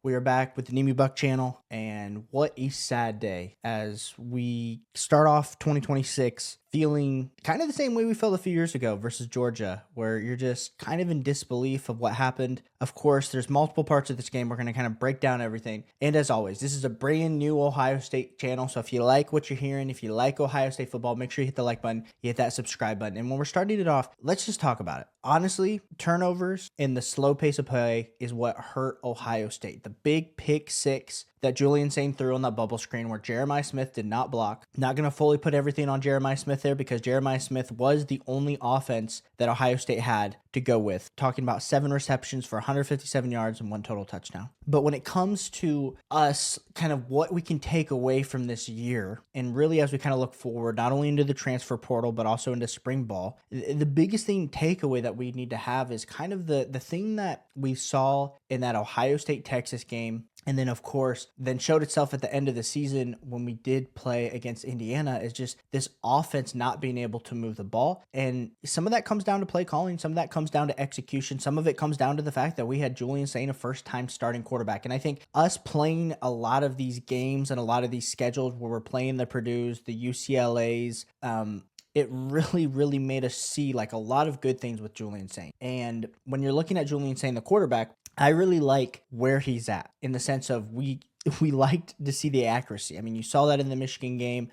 We are back with the Nemu Buck channel, and what a sad day as we start off 2026 feeling kind of the same way we felt a few years ago versus Georgia, where you're just kind of in disbelief of what happened. Of course, there's multiple parts of this game. We're going to kind of break down everything. And as always, this is a brand new Ohio State channel, so if you like what you're hearing, if you like Ohio State football, make sure you hit the like button, you hit that subscribe button. And when we're starting it off, let's just talk about it. Honestly, turnovers and the slow pace of play is what hurt Ohio State. The big pick six that Julian Sain threw on that bubble screen where Jeremiah Smith did not block. Not going to fully put everything on Jeremiah Smith there because Jeremiah Smith was the only offense that Ohio State had to go with. Talking about 7 receptions for 157 yards and 1 total touchdown. But when it comes to us, kind of what we can take away from this year, and really as we kind of look forward, not only into the transfer portal, but also into spring ball, the biggest takeaway that we need to have is kind of the thing that we saw in that Ohio State-Texas game. And then, of course, then showed itself at the end of the season when we did play against Indiana is just this offense not being able to move the ball. And some of that comes down to play calling. Some of that comes down to execution. Some of it comes down to the fact that we had Julian Sain, a first-time starting quarterback. And I think us playing a lot of these games and a lot of these schedules where we're playing the Purdues, the UCLAs, it really made us see like a lot of good things with Julian Sain. And when you're looking at Julian Sain, the quarterback, I really like where he's at in the sense of we liked to see the accuracy. I mean, you saw that in the Michigan game.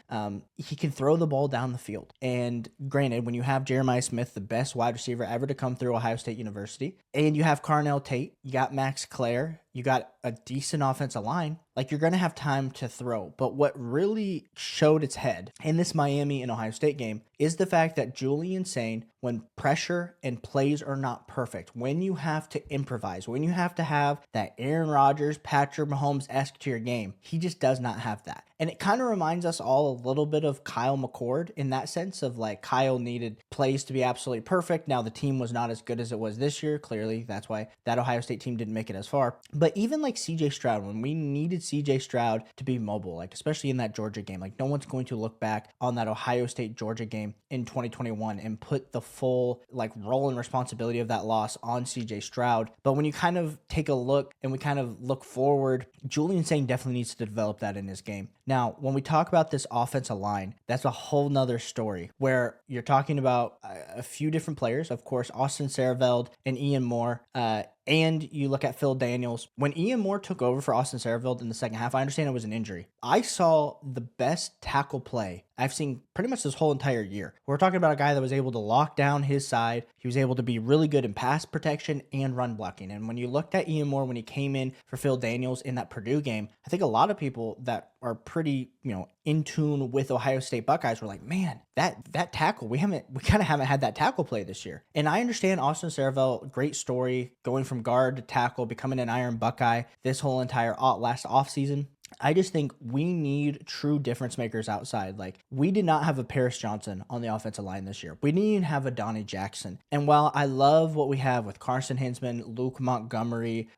He can throw the ball down the field. And granted, when you have Jeremiah Smith, the best wide receiver ever to come through Ohio State University, and you have Carnell Tate, you got Max Clare, you got a decent offensive line, like you're going to have time to throw. But what really showed its head in this Miami and Ohio State game is the fact that Julian Sain, when pressure and plays are not perfect, when you have to improvise, when you have to have that Aaron Rodgers, Patrick Mahomes-esque to your game, he just does not have that. And it kind of reminds us all a little bit of Kyle McCord in that sense of like Kyle needed plays to be absolutely perfect. Now the team was not as good as it was this year. Clearly, that's why that Ohio State team didn't make it as far. But even like CJ Stroud, when we needed CJ Stroud to be mobile, like especially in that Georgia game, like no one's going to look back on that Ohio State Georgia game in 2021 and put the full like role and responsibility of that loss on CJ Stroud. But when you kind of take a look and we kind of look forward, Julian Sain definitely needs to develop that in his game. Now, when we talk about this offensive line, that's a whole nother story where you're talking about a few different players. Of course, Austin Sareveld and Ian Moore, and you look at Phil Daniels. When Ian Moore took over for Austin Sareveld in the second half, I understand it was an injury. I saw the best tackle play I've seen pretty much this whole entire year. We're talking about a guy that was able to lock down his side. He was able to be really good in pass protection and run blocking. And when you looked at Ian Moore when he came in for Phil Daniels in that Purdue game, I think a lot of people that are pretty, in tune with Ohio State Buckeyes were like, man, that tackle, we kind of haven't had that tackle play this year. And I understand Austin Sareveld, great story, going from guard to tackle, becoming an Iron Buckeye this whole entire last offseason. I just think we need true difference makers outside. Like, we did not have a Paris Johnson on the offensive line this year. We didn't even have a Donnie Jackson. And while I love what we have with Carson Hinsman, Luke Montgomery,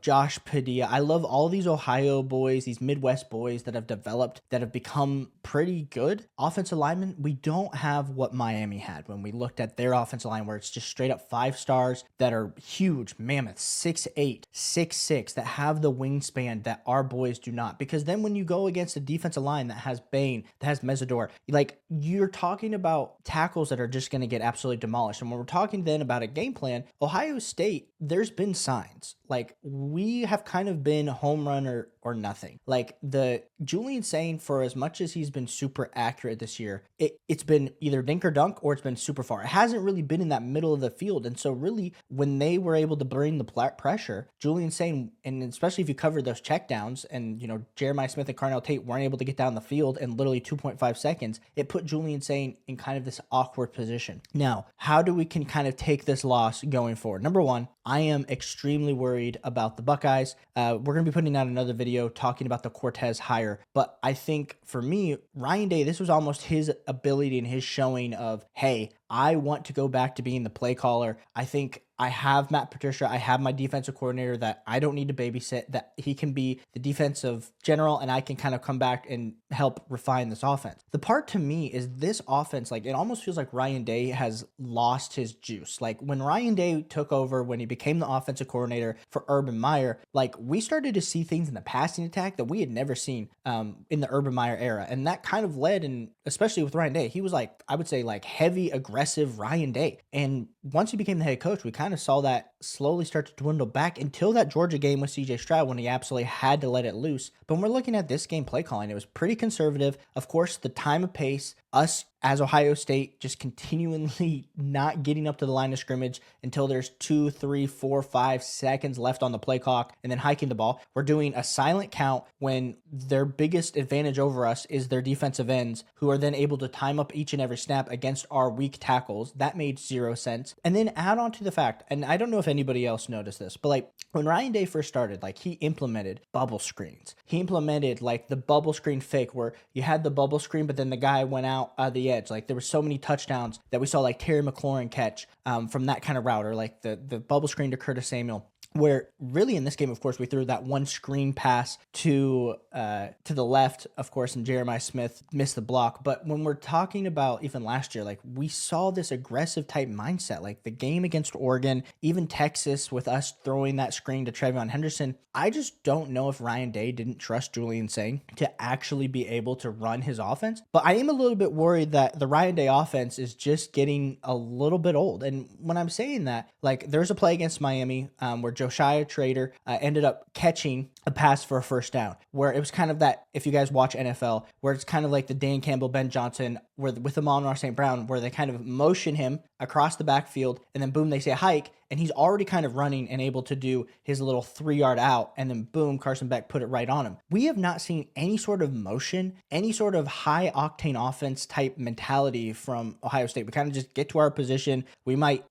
Josh Padilla, I love all these Ohio boys, these Midwest boys that have developed, that have become pretty good offensive linemen. We don't have what Miami had when we looked at their offensive line, where it's just straight up 5 stars that are huge, mammoth, 6'8", 6'6", that have the wingspan that our boys do not. Because then when you go against a defensive line that has Bain, that has Mesidor, like you're talking about tackles that are just going to get absolutely demolished. And when we're talking then about a game plan, Ohio State, there's been signs. Like, we have kind of been home run or nothing. Like, the Julian Sain, for as much as he's been super accurate this year, it's been either dink or dunk, or it's been super far. It hasn't really been in that middle of the field. And so really, when they were able to bring the pressure, Julian Sain, and especially if you cover those checkdowns, and Jeremiah Smith and Carnell Tate weren't able to get down the field in literally 2.5 seconds, it put Julian Sain in kind of this awkward position. Now, how do we can kind of take this loss going forward? Number one, I am extremely worried about the Buckeyes. We're going to be putting out another video talking about the Cortez hire, but I think for me, Ryan Day, this was almost his ability and his showing of, hey, I want to go back to being the play caller. I think I have Matt Patricia. I have my defensive coordinator that I don't need to babysit, that he can be the defensive general and I can kind of come back and help refine this offense. The part to me is this offense, like it almost feels like Ryan Day has lost his juice. Like when Ryan Day took over, when he became the offensive coordinator for Urban Meyer, like we started to see things in the passing attack that we had never seen in the Urban Meyer era. And that kind of led, and especially with Ryan Day, he was like, I would say like heavy, aggressive Ryan Day. And once he became the head coach, we kind of saw that slowly start to dwindle back until that Georgia game with CJ Stroud when he absolutely had to let it loose. But when we're looking at this game play calling, it was pretty conservative. Of course, the time of pace, us as Ohio State just continually not getting up to the line of scrimmage until there's 2, 3, 4, 5 seconds left on the play clock and then hiking the ball. We're doing a silent count when their biggest advantage over us is their defensive ends, who are then able to time up each and every snap against our weak tackles. That made zero sense. And then add on to the fact, and I don't know if anybody else noticed this, but like when Ryan Day first started, like he implemented bubble screens. He implemented like the bubble screen fake where you had the bubble screen, but then the guy went out the edge. Like there were so many touchdowns that we saw like Terry McLaurin catch from that kind of route, or like the bubble screen to Curtis Samuel. Where really in this game, of course, we threw that one screen pass to the left, of course, and Jeremiah Smith missed the block. But when we're talking about even last year, like we saw this aggressive type mindset, like the game against Oregon, even Texas with us throwing that screen to Trevion Henderson. I just don't know if Ryan Day didn't trust Julian Sain to actually be able to run his offense. But I am a little bit worried that the Ryan Day offense is just getting a little bit old. And when I'm saying that, like there's a play against Miami where Josiah Trader ended up catching a pass for a first down, where it was kind of that, if you guys watch NFL, where it's kind of like the Dan Campbell, Ben Johnson, where with Amon-Ra St. Brown, where they kind of motion him across the backfield, and then boom, they say hike, and he's already kind of running and able to do his little 3-yard out, and then boom, Carson Beck put it right on him. We have not seen any sort of motion, any sort of high octane offense type mentality from Ohio State. We kind of just get to our position. We might,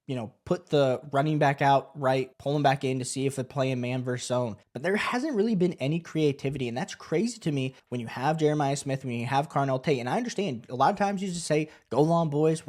put the running back out right, pull him back in to see if they're playing man versus zone. But there hasn't really been any creativity, and that's crazy to me when you have Jeremiah Smith, when you have Carnell Tate. And I understand a lot of times you just say, go long, boys.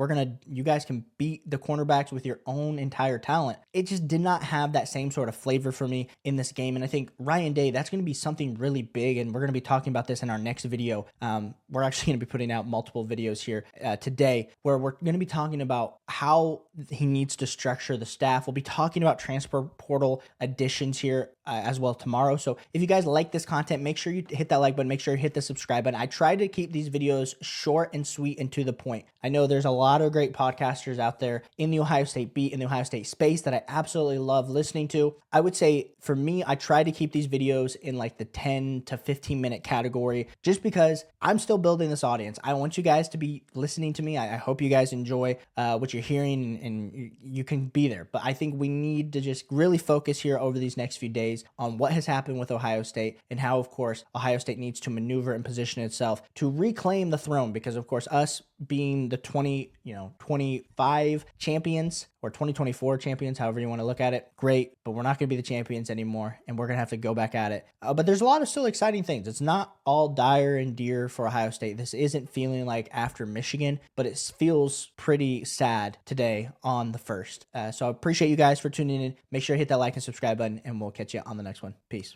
You guys can beat the cornerbacks with your own entire talent. It just did not have that same sort of flavor for me in this game. And I think Ryan Day, that's going to be something really big. And we're going to be talking about this in our next video. We're actually going to be putting out multiple videos here today where we're going to be talking about how he needs to structure the staff. We'll be talking about transfer portal additions here as well tomorrow. So if you guys like this content, make sure you hit that like button, make sure you hit the subscribe button. I try to keep these videos short and sweet and to the point. I know there's a lot of great podcasters out there in the Ohio State beat, in the Ohio State space that I absolutely love listening to. I would say for me, I try to keep these videos in like the 10 to 15 minute category, just because I'm still building this audience. I want you guys to be listening to me. I hope you guys enjoy what you're hearing and you can be there. But I think we need to just really focus here over these next few days on what has happened with Ohio State and how, of course, Ohio State needs to maneuver and position itself to reclaim the throne, because of course us being the 2025 champions or 2024 champions, however you want to look at it, great, but we're not going to be the champions anymore, and we're going to have to go back at it. But there's a lot of still exciting things. It's not all dire and dear for Ohio State. This isn't feeling like after Michigan, but it feels pretty sad today on the first. So I appreciate you guys for tuning in. Make sure to hit that like and subscribe button, and we'll catch you on the next one. Peace.